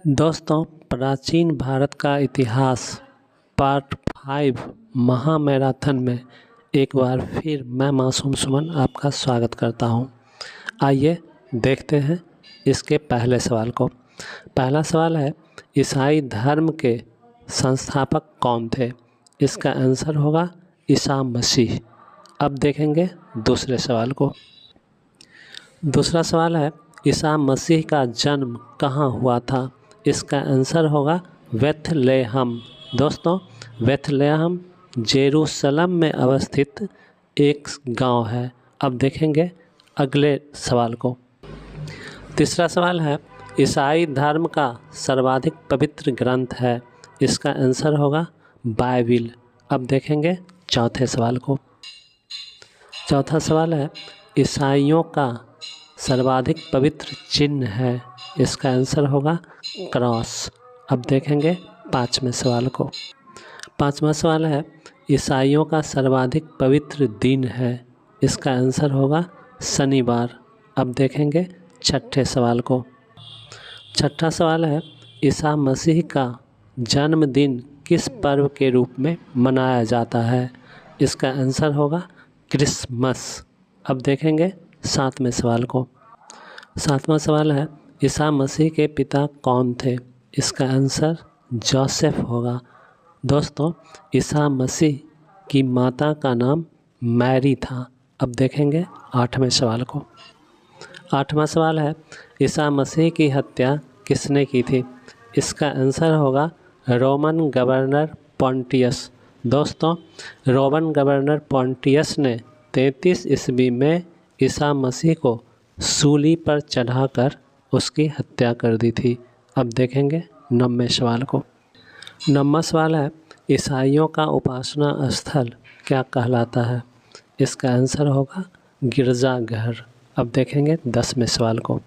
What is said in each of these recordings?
दोस्तों, प्राचीन भारत का इतिहास पार्ट 5 महामैराथन में एक बार फिर मैं मासूम सुमन आपका स्वागत करता हूं। आइए देखते हैं इसके पहले सवाल को। पहला सवाल है, ईसाई धर्म के संस्थापक कौन थे? इसका आंसर होगा ईसा मसीह। अब देखेंगे दूसरे सवाल को। दूसरा सवाल है, ईसा मसीह का जन्म कहाँ हुआ था? इसका आंसर होगा बेथलेहम। दोस्तों, बेथलेहम जेरूशलम में अवस्थित एक गांव है। अब देखेंगे अगले सवाल को। तीसरा सवाल है, ईसाई धर्म का सर्वाधिक पवित्र ग्रंथ है। इसका आंसर होगा बाइबिल। अब देखेंगे चौथे सवाल को। चौथा सवाल है, ईसाइयों का सर्वाधिक पवित्र चिन्ह है। इसका आंसर होगा क्रॉस। अब देखेंगे पांचवें सवाल को। पांचवा सवाल है, ईसाइयों का सर्वाधिक पवित्र दिन है। इसका आंसर होगा शनिवार। अब देखेंगे छठे सवाल को। छठा सवाल है, ईसा मसीह का जन्मदिन किस पर्व के रूप में मनाया जाता है? इसका आंसर होगा क्रिसमस। अब देखेंगे सातवें सवाल को। सातवां सवाल है, ईसा मसीह के पिता कौन थे? इसका आंसर जोसेफ होगा। दोस्तों, ईसा मसीह की माता का नाम मैरी था। अब देखेंगे आठवें सवाल को। आठवां सवाल है, ईसा मसीह की हत्या किसने की थी? इसका आंसर होगा रोमन गवर्नर पॉन्टियस। दोस्तों, रोमन गवर्नर पॉन्टियस ने 33 ईस्वी में ईसा मसीह को सूली पर चढ़ाकर उसकी हत्या कर दी थी। अब देखेंगे 9वें सवाल को। 9वां सवाल है, ईसाइयों का उपासना स्थल क्या कहलाता है? इसका आंसर होगा गिरजाघर। अब देखेंगे 10वें सवाल को।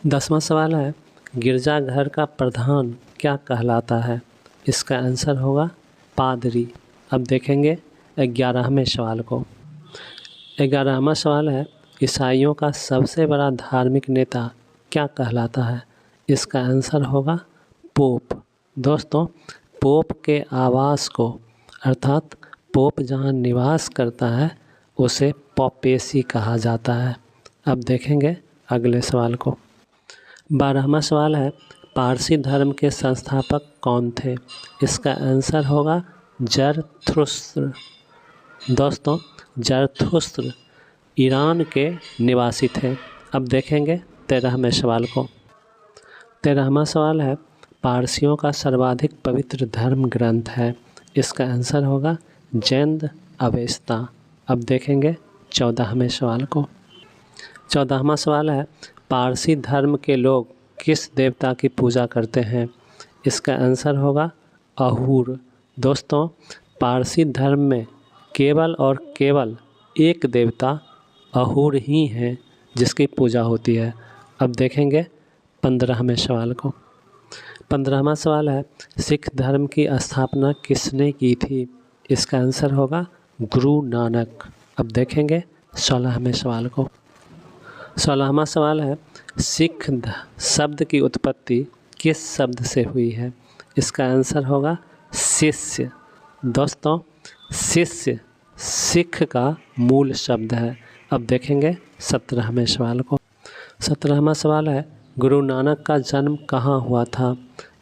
10वां सवाल है, गिरजाघर का प्रधान क्या कहलाता है? इसका आंसर होगा पादरी। अब देखेंगे 11वें सवाल को। 11वां सवाल है, ईसाइयों का सबसे बड़ा धार्मिक नेता क्या कहलाता है? इसका आंसर होगा पोप। दोस्तों, पोप के आवास को अर्थात पोप जहां निवास करता है उसे पॉपेसी कहा जाता है। अब देखेंगे अगले सवाल को। 12वां सवाल है, पारसी धर्म के संस्थापक कौन थे? इसका आंसर होगा जरथुस्त्र। दोस्तों, जरथुस्त्र ईरान के निवासी थे। अब देखेंगे 13वें सवाल को। 13वां सवाल है, पारसियों का सर्वाधिक पवित्र धर्म ग्रंथ है। इसका आंसर होगा जैन अवेस्ता। अब देखेंगे 14वें सवाल को। 14वां सवाल है, पारसी धर्म के लोग किस देवता की पूजा करते हैं? इसका आंसर होगा अहूर। दोस्तों, पारसी धर्म में केवल और केवल एक देवता अहूर ही हैं जिसकी पूजा होती है। अब देखेंगे 15वें सवाल को। 15वां सवाल है, सिख धर्म की स्थापना किसने की थी? इसका आंसर होगा गुरु नानक। अब देखेंगे 16वें सवाल को। 16वां सवाल है, सिख शब्द की उत्पत्ति किस शब्द से हुई है? इसका आंसर होगा शिष्य। दोस्तों, शिष्य सिख का मूल शब्द है। अब देखेंगे 17वें सवाल को। 17वां सवाल है, गुरु नानक का जन्म कहाँ हुआ था?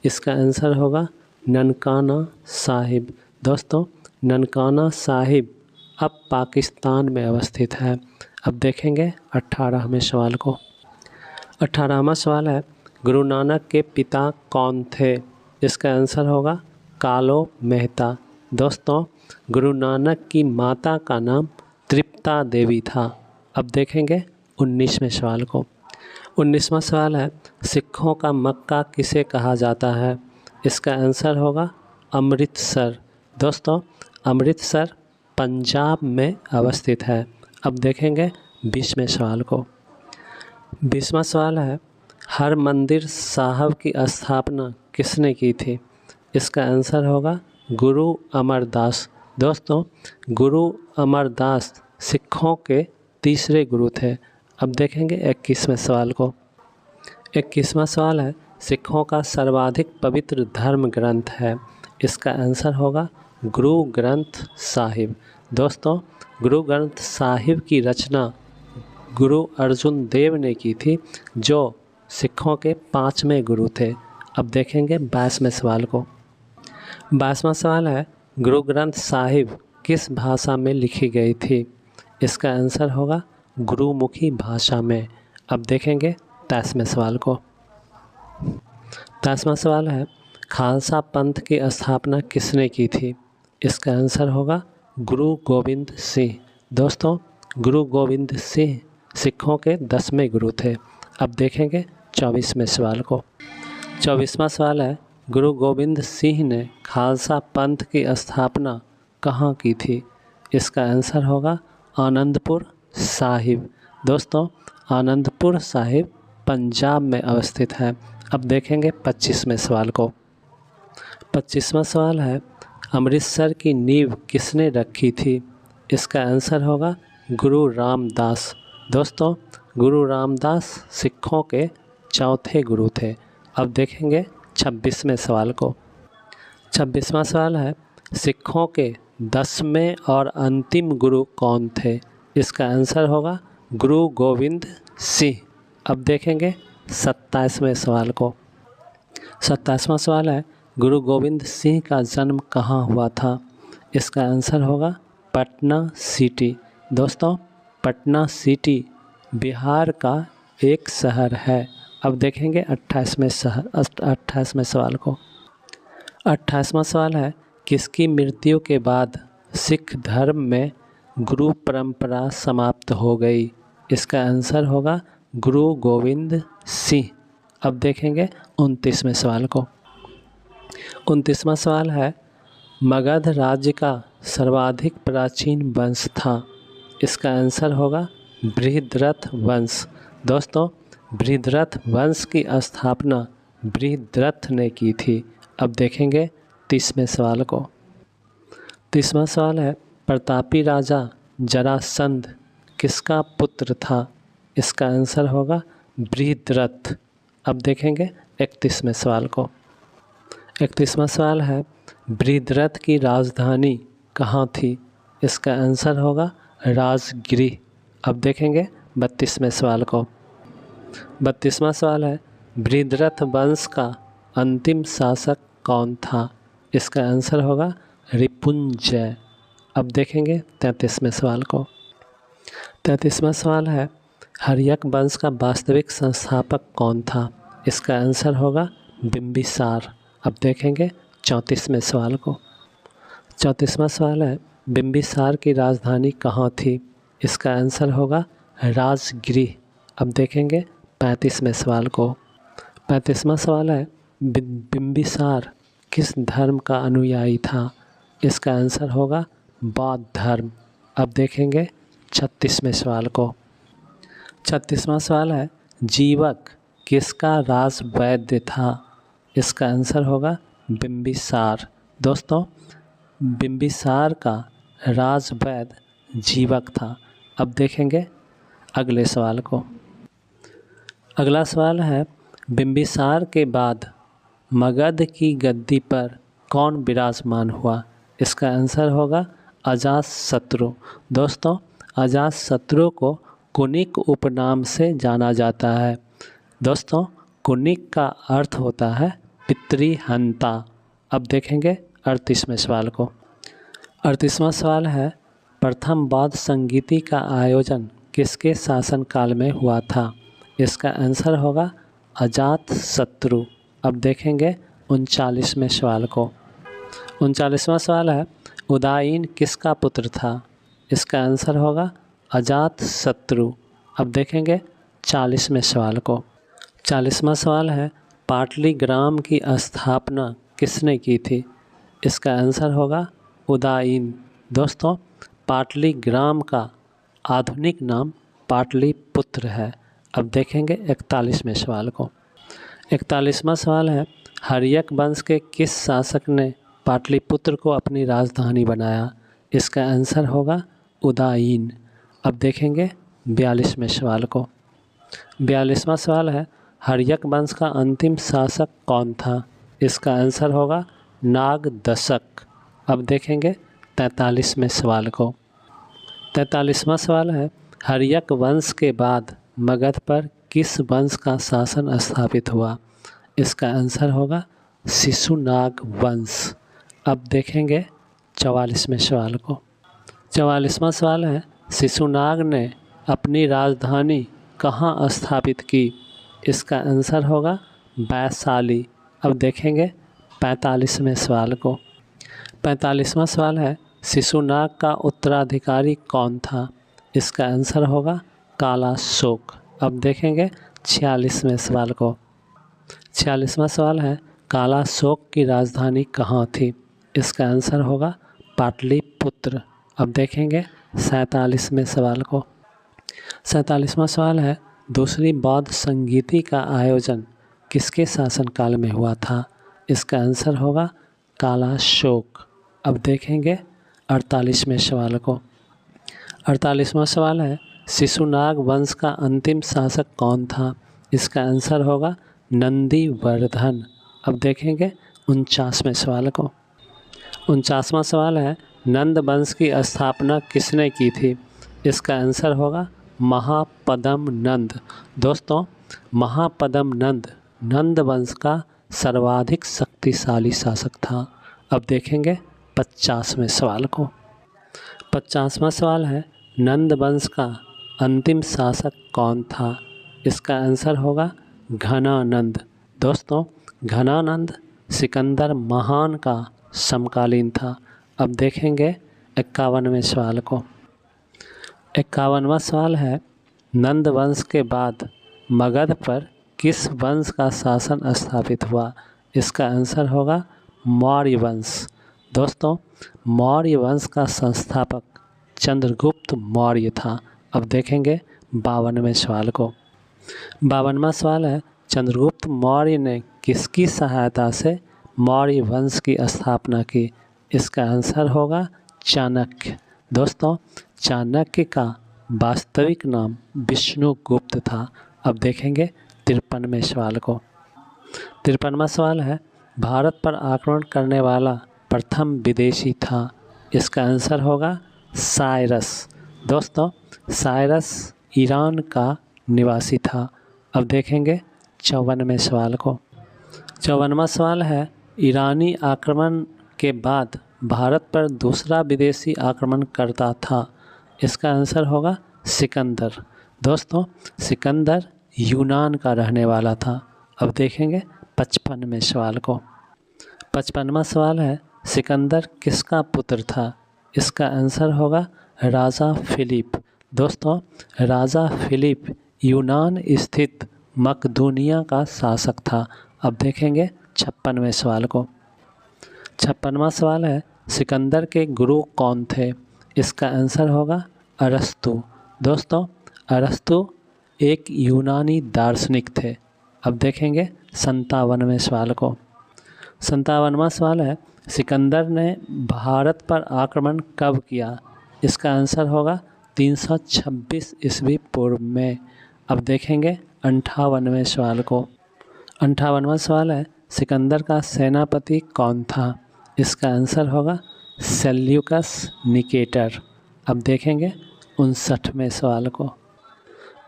इसका आंसर होगा ननकाना साहिब। दोस्तों, ननकाना साहिब अब पाकिस्तान में अवस्थित है। अब देखेंगे 18वें सवाल को। 18वां सवाल है, गुरु नानक के पिता कौन थे? इसका आंसर होगा कालो मेहता। दोस्तों, गुरु नानक की माता का नाम तृप्ता देवी था। अब देखेंगे 19वें सवाल को। 19वां सवाल है, सिखों का मक्का किसे कहा जाता है? इसका आंसर होगा अमृतसर। दोस्तों, अमृतसर पंजाब में अवस्थित है। अब देखेंगे 20वें सवाल को। 20वां सवाल है, हरमंदिर साहब की स्थापना किसने की थी? इसका आंसर होगा गुरु अमरदास। दोस्तों, गुरु अमरदास सिखों के तीसरे गुरु थे। अब देखेंगे 21वें सवाल को। 21वां सवाल है, सिखों का सर्वाधिक पवित्र धर्म ग्रंथ है? इसका आंसर होगा गुरु ग्रंथ साहिब। दोस्तों, गुरु ग्रंथ साहिब की रचना गुरु अर्जुन देव ने की थी, जो सिखों के 5वें गुरु थे। अब देखेंगे 22वें सवाल को। 22वां सवाल है, गुरु ग्रंथ साहिब किस भाषा में लिखी गई थी? इसका आंसर होगा गुरुमुखी भाषा में। अब देखेंगे 23वें सवाल को। 23वां सवाल है, खालसा पंथ की स्थापना किसने की थी? इसका आंसर होगा गुरु गोविंद सिंह। दोस्तों, गुरु गोविंद सिंह सिखों के 10वें गुरु थे। अब देखेंगे 24वें सवाल को। 24वां सवाल है, गुरु गोविंद सिंह ने खालसा पंथ की स्थापना कहाँ की थी? इसका आंसर होगा आनंदपुर साहिब। दोस्तों, आनंदपुर साहिब पंजाब में अवस्थित है। अब देखेंगे 25वें सवाल को। 25वां सवाल है, अमृतसर की नींव किसने रखी थी? इसका आंसर होगा गुरु रामदास। दोस्तों, गुरु रामदास सिखों के 4थे गुरु थे। अब देखेंगे 26वें सवाल को। 26वां सवाल है, सिखों के 10वें और अंतिम गुरु कौन थे? इसका आंसर होगा गुरु गोविंद सिंह। अब देखेंगे 27वें सवाल को। 27वां सवाल है, गुरु गोविंद सिंह का जन्म कहाँ हुआ था? इसका आंसर होगा पटना सिटी। दोस्तों, पटना सिटी बिहार का एक शहर है। अब देखेंगे 28वें सवाल को। 28वां सवाल है, किसकी मृत्यु के बाद सिख धर्म में गुरु परंपरा समाप्त हो गई? इसका आंसर होगा गुरु गोविंद सिंह। अब देखेंगे 29वें सवाल को। 29वां सवाल है, मगध राज्य का सर्वाधिक प्राचीन वंश था? इसका आंसर होगा बृहद्रथ वंश। दोस्तों, बृहद्रथ वंश की स्थापना बृहद्रथ ने की थी। अब देखेंगे 30वें सवाल को। 30वां सवाल है, प्रतापी राजा जरासंध किसका पुत्र था? इसका आंसर होगा बृहद्रथ। अब देखेंगे 31वें सवाल को। 31वां सवाल है, बृहद्रथ की राजधानी कहाँ थी? इसका आंसर होगा राजगृह। अब देखेंगे 32वें सवाल को। 32वां सवाल है, बृहद्रथ वंश का अंतिम शासक कौन था? इसका आंसर होगा रिपुंजय। अब देखेंगे 33वें सवाल को। 33वां सवाल है, हर्यक वंश का वास्तविक संस्थापक कौन था? इसका आंसर होगा बिंबिसार। अब देखेंगे 34वें सवाल को। 34वां सवाल है, बिंबिसार की राजधानी कहाँ थी? इसका आंसर होगा राजगृह। अब देखेंगे 35वें सवाल को। 35वां सवाल है, बिंबिसार किस धर्म का अनुयायी था? इसका आंसर होगा बौद्ध धर्म। अब देखेंगे 36वें सवाल को। 36वां सवाल है, जीवक किसका राज वैद्य था? इसका आंसर होगा बिंबिसार। दोस्तों, बिंबिसार का राज वैद्य जीवक था। अब देखेंगे अगले सवाल को। अगला सवाल है, बिंबिसार के बाद मगध की गद्दी पर कौन विराजमान हुआ? इसका आंसर होगा अजातशत्रु। दोस्तों, अजातशत्रु को कुनिक उपनाम से जाना जाता है। दोस्तों, कुनिक का अर्थ होता है पितृहंता। अब देखेंगे 38वें सवाल को। 38वां सवाल है, प्रथम बौद्ध संगीति का आयोजन किसके शासनकाल में हुआ था? इसका आंसर होगा अजातशत्रु। अब देखेंगे 39वें सवाल को। 39वां सवाल है, उदायीन किसका पुत्र था? इसका आंसर होगा अजातशत्रु। अब देखेंगे 40वें सवाल को। 40वां सवाल है, पाटलीग्राम की स्थापना किसने की थी? इसका आंसर होगा उदायीन। दोस्तों, पाटलीग्राम का आधुनिक नाम पाटलिपुत्र है। अब देखेंगे 41वें सवाल को। 41वां सवाल है, हर्यक वंश के किस शासक ने पाटलिपुत्र को अपनी राजधानी बनाया? इसका आंसर होगा उदायीन। अब देखेंगे 42वें सवाल को। 42वां सवाल है, हर्यक वंश का अंतिम शासक कौन था? इसका आंसर होगा नागदशक। अब देखेंगे 43वें सवाल को। 43वां सवाल है, हर्यक वंश के बाद मगध पर किस वंश का शासन स्थापित हुआ? इसका आंसर होगा शिशुनाग वंश। अब देखेंगे 44वें सवाल को। 44वां सवाल है, शिशुनाग ने अपनी राजधानी कहाँ स्थापित की? इसका आंसर होगा वैशाली। अब देखेंगे 45वें सवाल को। 45वां सवाल है, शिशुनाग का उत्तराधिकारी कौन था? इसका आंसर होगा कालाशोक। अब देखेंगे 46वें सवाल को। 46वां सवाल है, कालाशोक की राजधानी कहाँ थी? इसका आंसर होगा पाटलिपुत्र। अब देखेंगे 47वें सवाल को। 47वां सवाल है, दूसरी बौद्ध संगीति का आयोजन किसके शासनकाल में हुआ था? इसका आंसर होगा कालाशोक। अब देखेंगे 48वें सवाल को। 48वां सवाल है, शिशुनाग वंश का अंतिम शासक कौन था? इसका आंसर होगा नंदीवर्धन। अब देखेंगे 49वें सवाल को। 49वां सवाल है, नंद वंश की स्थापना किसने की थी? इसका आंसर होगा महापद्म नंद। दोस्तों, महापद्म नंद नंद वंश का सर्वाधिक शक्तिशाली शासक था। अब देखेंगे 50वें सवाल को। 50वां सवाल है, नंद वंश का अंतिम शासक कौन था? इसका आंसर होगा घनानंद। दोस्तों, घनानंद सिकंदर महान का समकालीन था। अब देखेंगे 51वें सवाल को। 51वां सवाल है, नंद वंश के बाद मगध पर किस वंश का शासन स्थापित हुआ? इसका आंसर होगा मौर्य वंश। दोस्तों, मौर्य वंश का संस्थापक चंद्रगुप्त मौर्य था। अब देखेंगे 52वें सवाल को। 52वां सवाल है, चंद्रगुप्त मौर्य ने किसकी सहायता से मौर्य वंश की स्थापना की? इसका आंसर होगा चाणक्य। दोस्तों, चाणक्य का वास्तविक नाम विष्णुगुप्त था। अब देखेंगे 53वें सवाल को। 53वां सवाल है, भारत पर आक्रमण करने वाला प्रथम विदेशी था? इसका आंसर होगा साइरस। दोस्तों, साइरस ईरान का निवासी था। अब देखेंगे 54वें सवाल को। 54वां सवाल है, ईरानी आक्रमण के बाद भारत पर दूसरा विदेशी आक्रमण करता था? इसका आंसर होगा सिकंदर। दोस्तों, सिकंदर यूनान का रहने वाला था। अब देखेंगे 55वें सवाल को। 55वां सवाल है, सिकंदर किसका पुत्र था? इसका आंसर होगा राजा फिलिप। दोस्तों, राजा फिलिप यूनान स्थित मकदूनिया का शासक था। अब देखेंगे 56वें सवाल को। 56वां सवाल है, सिकंदर के गुरु कौन थे? इसका आंसर होगा अरस्तु। दोस्तों, अरस्तु एक यूनानी दार्शनिक थे। अब देखेंगे 57वें सवाल को। 57वां सवाल है, सिकंदर ने भारत पर आक्रमण कब किया? इसका आंसर होगा 326 ईस्वी पूर्व में। अब देखेंगे 58वें सवाल को। 58वां सवाल है, सिकंदर का सेनापति कौन था? इसका आंसर होगा सेल्यूकस निकेटर। अब देखेंगे 59वें सवाल को।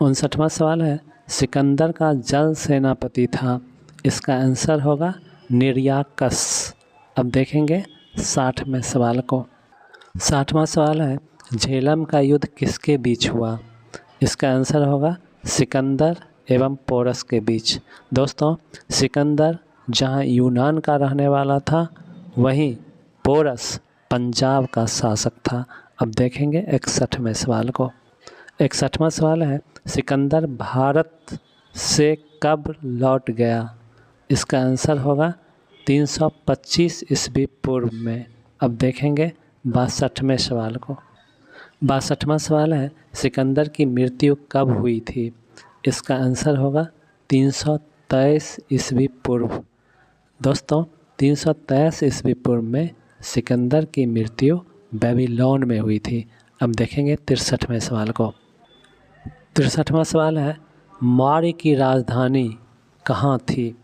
59वां सवाल है, सिकंदर का जल सेनापति था? इसका आंसर होगा निर्याकस। अब देखेंगे 60वें सवाल को। 60वां सवाल है, झेलम का युद्ध किसके बीच हुआ? इसका आंसर होगा सिकंदर एवं पोरस के बीच। दोस्तों, सिकंदर जहां यूनान का रहने वाला था, वहीं पोरस पंजाब का शासक था। अब देखेंगे 61वें सवाल को। 61वां सवाल है, सिकंदर भारत से कब लौट गया? इसका आंसर होगा 325 ईस्वी पूर्व में। अब देखेंगे 62वें सवाल को। 62वां सवाल है, सिकंदर की मृत्यु कब हुई थी? इसका आंसर होगा 323 ईस्वी पूर्व। दोस्तों, 323 ईस्वी पूर्व में सिकंदर की मृत्यु बेबीलोन में हुई थी। अब देखेंगे 63वें सवाल को। 63वां सवाल है, मौर्य की राजधानी कहाँ थी?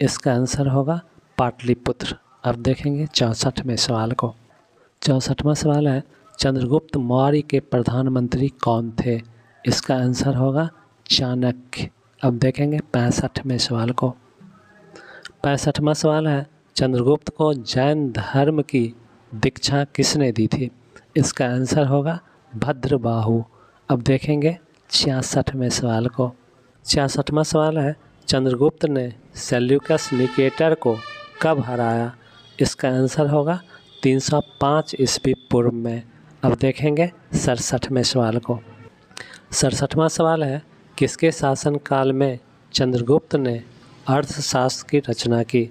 इसका आंसर होगा पाटलिपुत्र। अब देखेंगे 64वें सवाल को। 64वां सवाल है, चंद्रगुप्त मौर्य के प्रधानमंत्री कौन थे? इसका आंसर होगा चाणक्य। अब देखेंगे 65वें सवाल को। 65वां सवाल है, चंद्रगुप्त को जैन धर्म की दीक्षा किसने दी थी? इसका आंसर होगा भद्रबाहु। अब देखेंगे 66वें सवाल को। 66वां सवाल है, चंद्रगुप्त ने सेल्यूकस निकेटर को कब हराया? इसका आंसर होगा 305 ईस्वी पूर्व में। अब देखेंगे 67वें सवाल को। 67वां सवाल है, किसके शासनकाल में चंद्रगुप्त ने अर्थशास्त्र की रचना की?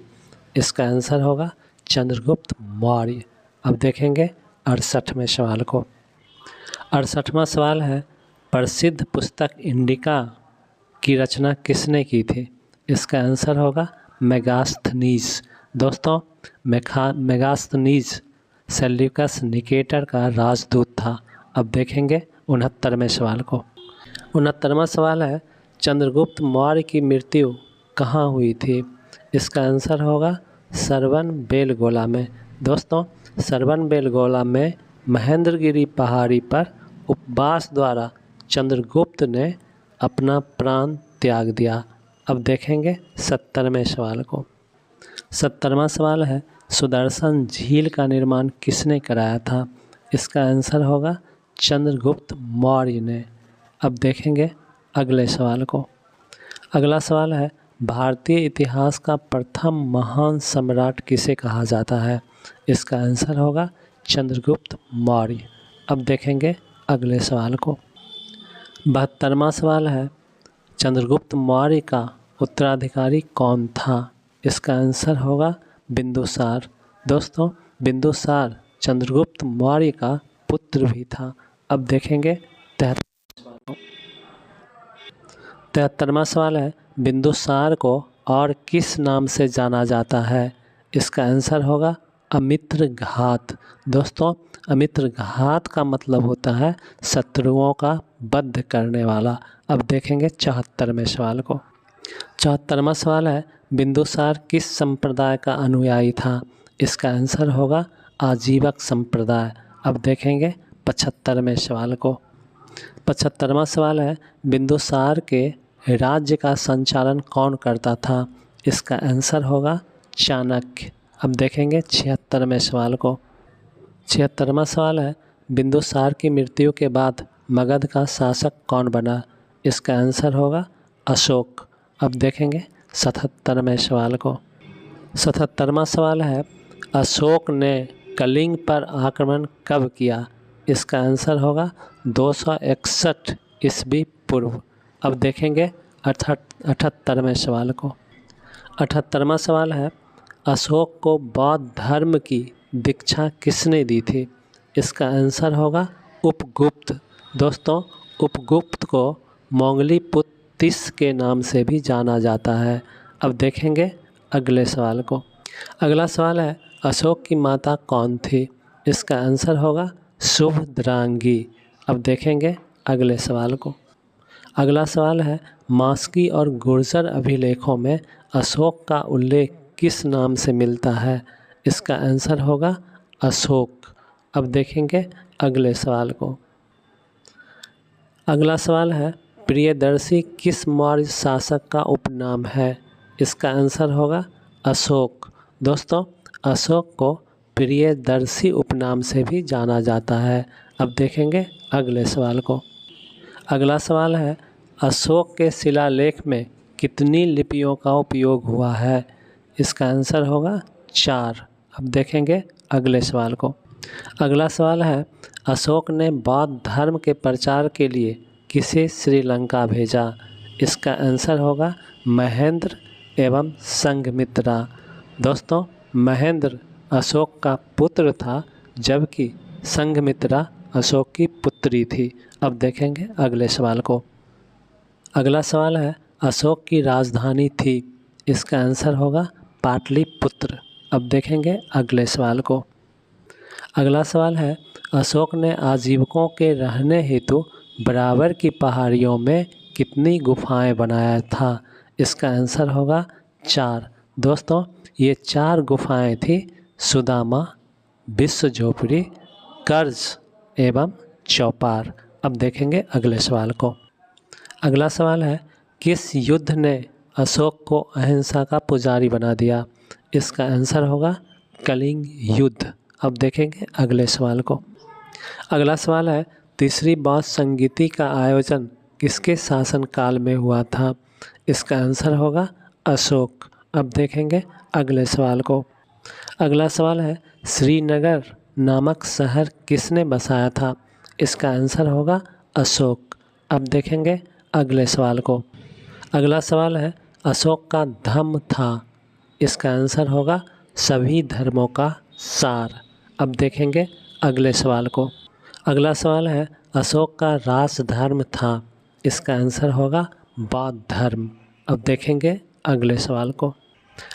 इसका आंसर होगा चंद्रगुप्त मौर्य। अब देखेंगे 68वें सवाल को। 68वां सवाल है, प्रसिद्ध पुस्तक इंडिका की रचना किसने की थी? इसका आंसर होगा मेगास्थनीज। दोस्तों, मेगास्थनीज सेल्यूकस निकेटर का राजदूत था। अब देखेंगे 69वें सवाल को। 69वां सवाल है, चंद्रगुप्त मौर्य की मृत्यु कहाँ हुई थी? इसका आंसर होगा सरवन बेलगोला में। दोस्तों, सरवन बेलगोला में महेंद्रगिरी पहाड़ी पर उपवास द्वारा चंद्रगुप्त ने अपना प्राण त्याग दिया। अब देखेंगे 70वें सवाल को। 70वां सवाल है, सुदर्शन झील का निर्माण किसने कराया था? इसका आंसर होगा चंद्रगुप्त मौर्य ने। अब देखेंगे अगले सवाल को। अगला सवाल है, भारतीय इतिहास का प्रथम महान सम्राट किसे कहा जाता है? इसका आंसर होगा चंद्रगुप्त मौर्य। अब देखेंगे अगले सवाल को। 72वां सवाल है, चंद्रगुप्त मौर्य का उत्तराधिकारी कौन था? इसका आंसर होगा बिंदुसार। दोस्तों, बिंदुसार चंद्रगुप्त मौर्य का पुत्र भी था। अब देखेंगे 73वां सवाल है, बिंदुसार को और किस नाम से जाना जाता है? इसका आंसर होगा अमित्रघात। दोस्तों, अमित्रघात का मतलब होता है शत्रुओं का वध करने वाला। अब देखेंगे 74वें सवाल को। 74वां सवाल है, बिंदुसार किस संप्रदाय का अनुयायी था? इसका आंसर होगा आजीवक संप्रदाय। अब देखेंगे 75वें सवाल को। 75वां सवाल है, बिंदुसार के राज्य का संचालन कौन करता था? इसका आंसर होगा चाणक्य। अब देखेंगे 76वें सवाल को। 76वां सवाल है, बिंदुसार की मृत्यु के बाद मगध का शासक कौन बना? इसका आंसर होगा अशोक। अब देखेंगे 77वें सवाल को। 77वां सवाल है, अशोक ने कलिंग पर आक्रमण कब किया? इसका आंसर होगा 261 ईस्वी पूर्व। अब देखेंगे 78वें सवाल को। 78वां सवाल है, अशोक को बौद्ध धर्म की दीक्षा किसने दी थी? इसका आंसर होगा उपगुप्त। दोस्तों, उपगुप्त को मोंगलीपुत्तिस के नाम से भी जाना जाता है। अब देखेंगे अगले सवाल को। अगला सवाल है, अशोक की माता कौन थी? इसका आंसर होगा शुभद्रांगी। अब देखेंगे अगले सवाल को। अगला सवाल है, मास्की और गुर्जर अभिलेखों में अशोक का उल्लेख किस नाम से मिलता है? इसका आंसर होगा अशोक। अब देखेंगे अगले सवाल को। अगला सवाल है, प्रियदर्शी किस मौर्य शासक का उपनाम है? इसका आंसर होगा अशोक। दोस्तों, अशोक को प्रियदर्शी उपनाम से भी जाना जाता है। अब देखेंगे अगले सवाल को। अगला सवाल है, अशोक के शिलालेख में कितनी लिपियों का उपयोग हुआ है? इसका आंसर होगा 4। अब देखेंगे अगले सवाल को। अगला सवाल है, अशोक ने बौद्ध धर्म के प्रचार के लिए किसे श्रीलंका भेजा? इसका आंसर होगा महेंद्र एवं संघमित्रा। दोस्तों, महेंद्र अशोक का पुत्र था, जबकि संघमित्रा अशोक की पुत्री थी। अब देखेंगे अगले सवाल को। अगला सवाल है, अशोक की राजधानी थी? इसका आंसर होगा पाटलिपुत्र। अब देखेंगे अगले सवाल को। अगला सवाल है, अशोक ने आजीवकों के रहने हेतु बराबर की पहाड़ियों में कितनी गुफाएं बनाया था? इसका आंसर होगा 4। दोस्तों ये 4 गुफाएं थी, सुदामा, विश्व झोपड़ी, कर्ज एवं चौपार। अब देखेंगे अगले सवाल को। अगला सवाल है, किस युद्ध ने अशोक को अहिंसा का पुजारी बना दिया? इसका आंसर होगा कलिंग युद्ध। अब देखेंगे अगले सवाल को। अगला सवाल है, तीसरी बौद्ध संगीति का आयोजन किसके शासनकाल में हुआ था? इसका आंसर होगा अशोक। अब देखेंगे अगले सवाल को। अगला सवाल है, श्रीनगर नामक शहर किसने बसाया था? इसका आंसर होगा अशोक। अब देखेंगे अगले सवाल को। अगला सवाल है, अशोक का धम्म था। इसका आंसर होगा सभी धर्मों का सार। अब देखेंगे अगले सवाल को। अगला सवाल है, अशोक का राजधर्म था। इसका आंसर होगा बौद्ध धर्म। अब देखेंगे अगले सवाल को।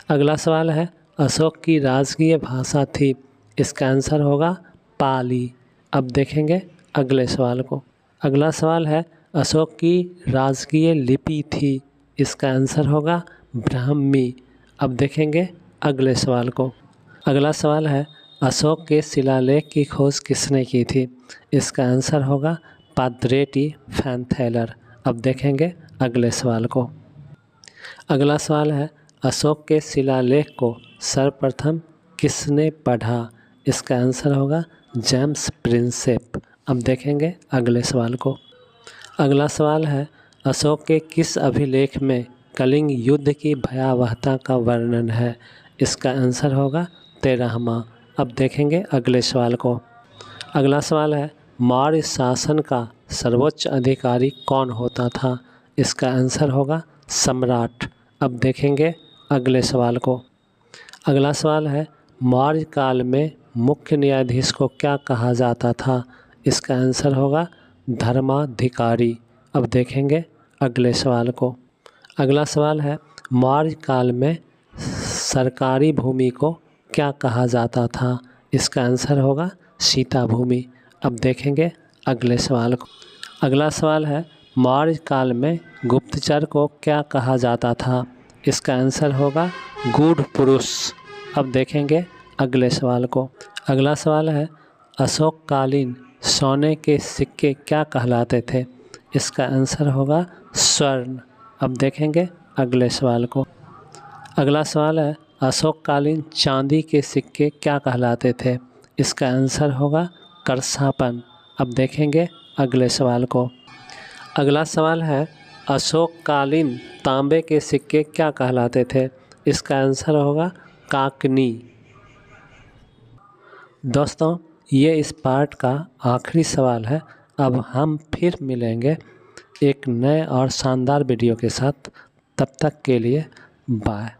अगला सवाल है, अशोक की राजकीय भाषा थी। इसका आंसर होगा पाली। अब देखेंगे अगले सवाल को। अगला सवाल है, अशोक की राजकीय लिपि थी। इसका आंसर होगा ब्राह्मी। अब देखेंगे अगले सवाल को। अगला सवाल है, अशोक के शिलालेख की खोज किसने की थी? इसका आंसर होगा पादरेटी फैनथेलर। अब देखेंगे अगले सवाल को। अगला सवाल है, अशोक के शिलालेख को सर्वप्रथम किसने पढ़ा? इसका आंसर होगा जेम्स प्रिंसेप। अब देखेंगे अगले सवाल को। अगला सवाल है, अशोक के किस अभिलेख में कलिंग युद्ध की भयावहता का वर्णन है? इसका आंसर होगा 13वां। अब देखेंगे अगले सवाल को। अगला सवाल है, मौर्य शासन का सर्वोच्च अधिकारी कौन होता था? इसका आंसर होगा सम्राट। अब देखेंगे अगले सवाल को। अगला सवाल है, मौर्य काल में मुख्य न्यायाधीश को क्या कहा जाता था? इसका आंसर होगा धर्माधिकारी। अब देखेंगे अगले सवाल को। अगला सवाल है, मौर्य काल में सरकारी भूमि को क्या कहा जाता था? इसका आंसर होगा सीता भूमि। अब देखेंगे अगले सवाल को। अगला सवाल है, मौर्य काल में गुप्तचर को क्या कहा जाता था? इसका आंसर होगा गूढ़ पुरुष। अब देखेंगे अगले सवाल को। अगला सवाल है, अशोककालीन सोने के सिक्के क्या कहलाते थे? इसका आंसर होगा स्वर्ण। अब देखेंगे अगले सवाल को। अगला सवाल है, अशोककालीन चांदी के सिक्के क्या कहलाते थे? इसका आंसर होगा करसापन। अब देखेंगे अगले सवाल को। अगला सवाल है, अशोककालीन तांबे के सिक्के क्या कहलाते थे? इसका आंसर होगा काकनी। दोस्तों ये इस पार्ट का आखिरी सवाल है। अब हम फिर मिलेंगे एक नए और शानदार वीडियो के साथ। तब तक के लिए बाय।